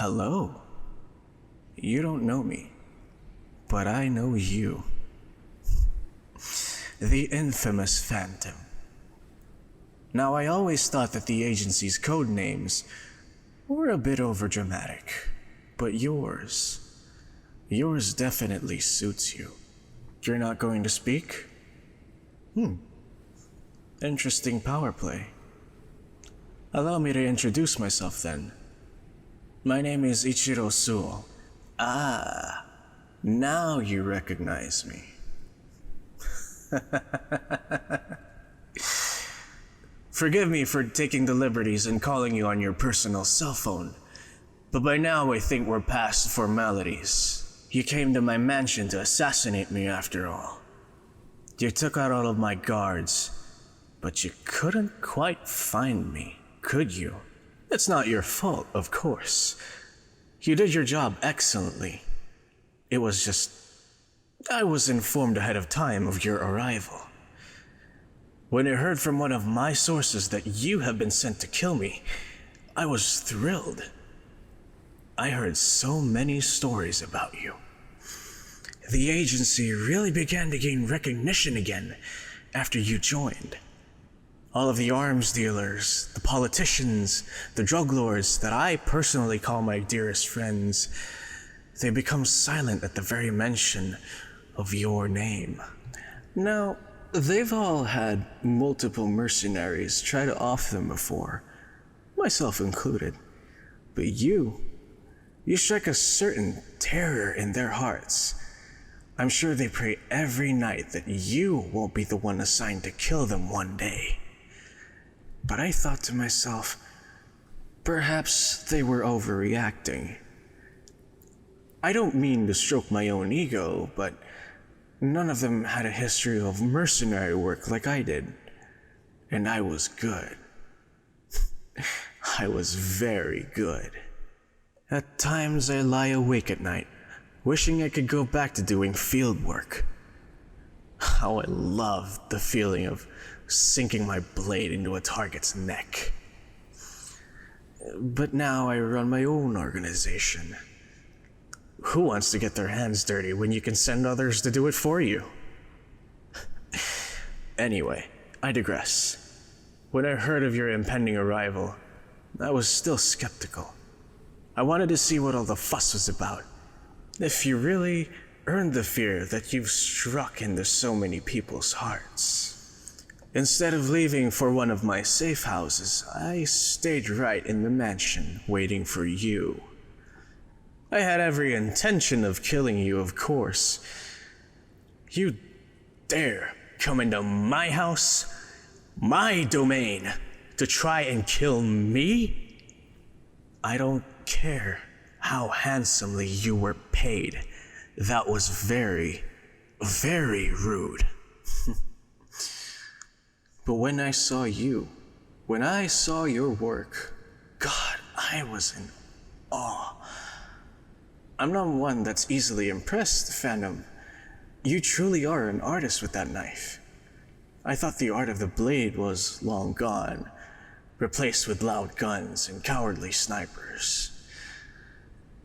Hello. You don't know me, but I know you. The infamous Phantom. Now, I always thought that the agency's code names were a bit overdramatic, but yours definitely suits you. You're not going to speak? Interesting power play. Allow me to introduce myself then. My name is Ichirou Suou. Ah, now you recognize me. Forgive me for taking the liberties and calling you on your personal cell phone, but by now I think we're past formalities. You came to my mansion to assassinate me after all. You took out all of my guards, but you couldn't quite find me, could you? It's not your fault, of course. You did your job excellently. It was just, I was informed ahead of time of your arrival. When I heard from one of my sources that you have been sent to kill me, I was thrilled. I heard so many stories about you. The agency really began to gain recognition again after you joined. All of the arms dealers, the politicians, the drug lords that I personally call my dearest friends, they become silent at the very mention of your name. Now, they've all had multiple mercenaries try to off them before, myself included. But you strike a certain terror in their hearts. I'm sure they pray every night that you won't be the one assigned to kill them one day. But I thought to myself, perhaps they were overreacting. I don't mean to stroke my own ego, but none of them had a history of mercenary work like I did. And I was good. I was very good. At times I lie awake at night, wishing I could go back to doing field work. How I loved the feeling of sinking my blade into a target's neck. But now I run my own organization. Who wants to get their hands dirty when you can send others to do it for you? Anyway, I digress. When I heard of your impending arrival, I was still skeptical. I wanted to see what all the fuss was about. If you really earned the fear that you've struck into so many people's hearts. Instead of leaving for one of my safe houses, I stayed right in the mansion, waiting for you. I had every intention of killing you, of course. You dare come into my house, my domain, to try and kill me? I don't care how handsomely you were paid. That was very, very rude. But when I saw you, when I saw your work, God, I was in awe. I'm not one that's easily impressed, Phantom. You truly are an artist with that knife. I thought the art of the blade was long gone, replaced with loud guns and cowardly snipers.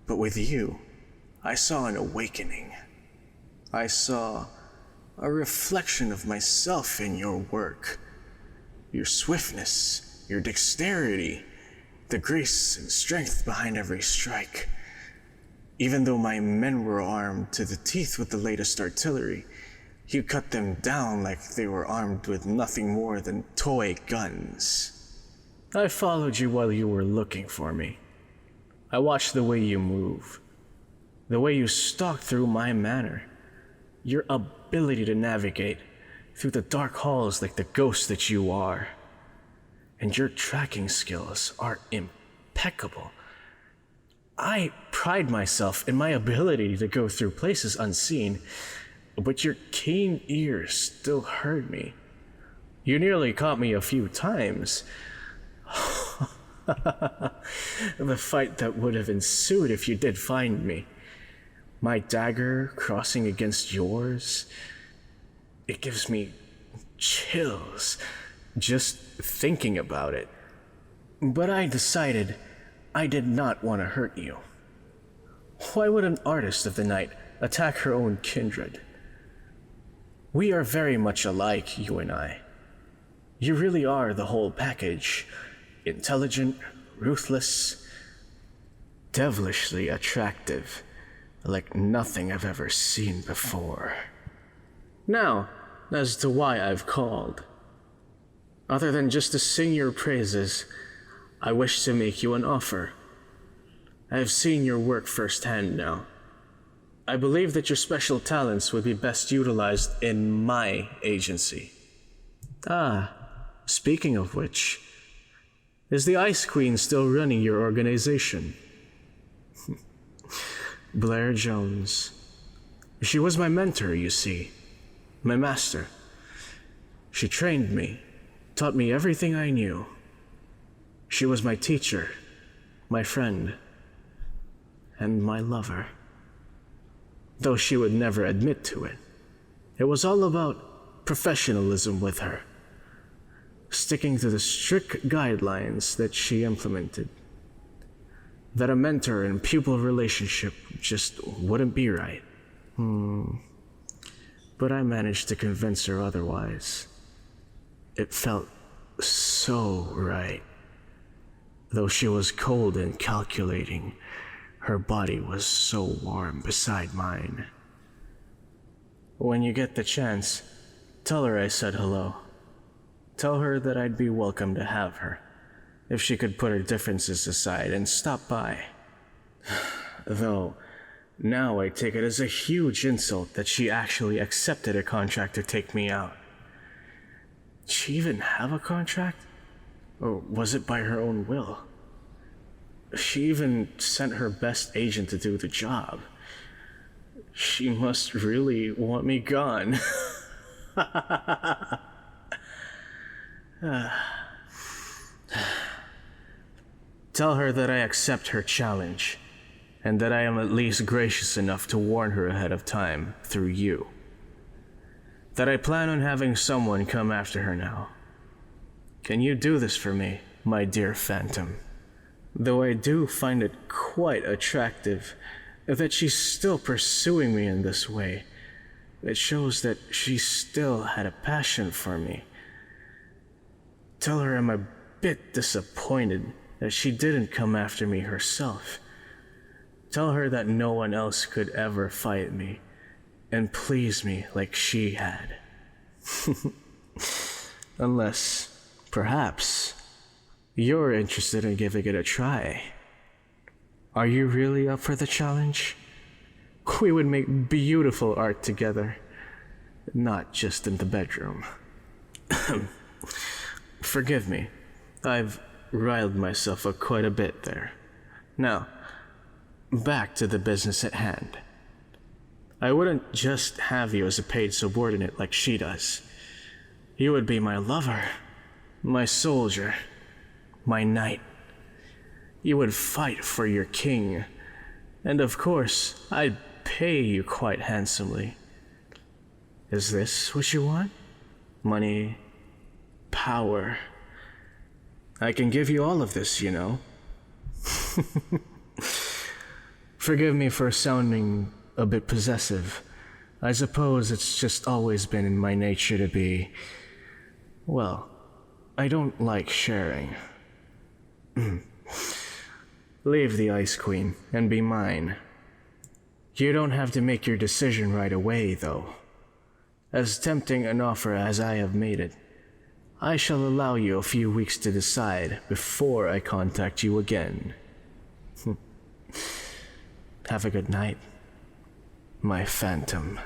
But with you, I saw an awakening. I saw a reflection of myself in your work. Your swiftness, your dexterity, the grace and strength behind every strike. Even though my men were armed to the teeth with the latest artillery, you cut them down like they were armed with nothing more than toy guns. I followed you while you were looking for me. I watched the way you move, the way you stalked through my manor, your ability to navigate through the dark halls like the ghost that you are. And your tracking skills are impeccable. I pride myself in my ability to go through places unseen, but your keen ears still heard me. You nearly caught me a few times. The fight that would have ensued if you did find me. My dagger crossing against yours, it gives me chills just thinking about it. But I decided I did not want to hurt you. Why would an artist of the night attack her own kindred? We are very much alike, you and I. You really are the whole package. Intelligent, ruthless, devilishly attractive, like nothing I've ever seen before. Now, as to why I've called. Other than just to sing your praises, I wish to make you an offer. I have seen your work firsthand now. I believe that your special talents would be best utilized in my agency. Speaking of which, is the Ice Queen still running your organization? Blair Jones. She was my mentor, you see. My master. She trained me, taught me everything I knew. She was my teacher, my friend, and my lover. Though she would never admit to it. It was all about professionalism with her, sticking to the strict guidelines that she implemented. That a mentor and pupil relationship just wouldn't be right. But I managed to convince her otherwise. It felt so right. Though she was cold and calculating, her body was so warm beside mine. When you get the chance, tell her I said hello. Tell her that I'd be welcome to have her, if she could put her differences aside and stop by. Though, now I take it as a huge insult that she actually accepted a contract to take me out. Did she even have a contract? Or was it by her own will? She even sent her best agent to do the job. She must really want me gone. Tell her that I accept her challenge, and that I am at least gracious enough to warn her ahead of time through you. That I plan on having someone come after her now. Can you do this for me, my dear Phantom? Though I do find it quite attractive that she's still pursuing me in this way. It shows that she still had a passion for me. Tell her I'm a bit disappointed that she didn't come after me herself. Tell her that no one else could ever fight me and please me like she had. Unless, perhaps, you're interested in giving it a try. Are you really up for the challenge? We would make beautiful art together, not just in the bedroom. Forgive me, I've riled myself up quite a bit there. Now, back to the business at hand. I wouldn't just have you as a paid subordinate like she does. You would be my lover, my soldier, my knight. You would fight for your king, and of course, I'd pay you quite handsomely. Is this what you want? Money, power. I can give you all of this, you know. Forgive me for sounding a bit possessive. I suppose it's just always been in my nature to be... Well, I don't like sharing. Leave the Ice Queen and be mine. You don't have to make your decision right away, though. As tempting an offer as I have made it, I shall allow you a few weeks to decide before I contact you again. Have a good night, my Phantom.